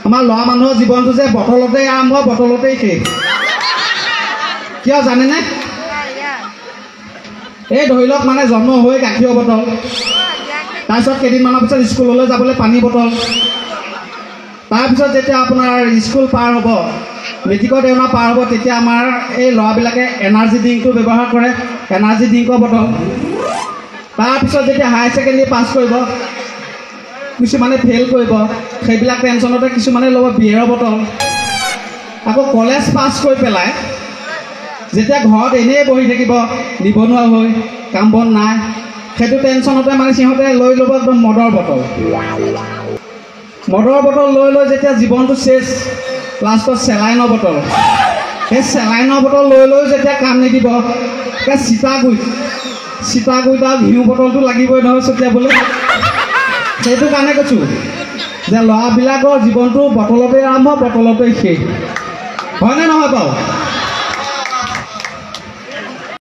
আমাৰ ল'ৰা মানুহৰ জীৱনটো যে বটলতেই আৰম্ভ বটলতেই শেষ কিয় জানেনে এই ধৰি লওক মানে জন্ম হৈ গাখীৰৰ বটল তাৰপিছত কেইদিনমানৰ পিছত স্কুললৈ যাবলৈ পানী বটল তাৰপিছত যেতিয়া আপোনাৰ স্কুল পাৰ হ'ব মেট্ৰিকৰ দেওনা পাৰ হ'ব তেতিয়া আমাৰ এই ল'ৰাবিলাকে এনাৰ্জি ড্ৰিংকটো ব্যৱহাৰ কৰে এনাৰ্জি ড্ৰিংকৰ বটল তাৰপিছত যেতিয়া হায়াৰ ছেকেণ্ডেৰী পাছ কৰিব কিছুমানে ফেইল কৰিব সেইবিলাক টেনশ্যনতে কিছুমানে ল'ব বিয়েৰৰ বটল আকৌ কলেজ পাছ কৰি পেলাই যেতিয়া ঘৰত এনেই বহি থাকিব নিবনুৱা হৈ কাম বন নাই সেইটো টেনশ্যনতে মানে সিহঁতে লৈ ল'ব একদম মদৰ বটল লৈ লৈ যেতিয়া জীৱনটো চেছ লাষ্টত চেলাইনৰ বটল সেই চেলাইনৰ বটল লৈ লৈ যেতিয়া কাম নিদিব এতিয়া চিতাগুৰিত ঘিউ বটলটো লাগিবই নহয় ছটিয়াবলৈ সেইটো কাৰণে কৈছোঁ যে ল'ৰাবিলাকৰ জীৱনটো বটলতেই আৰম্ভ বটলতেই শেষ হয়নে নহয় বাৰু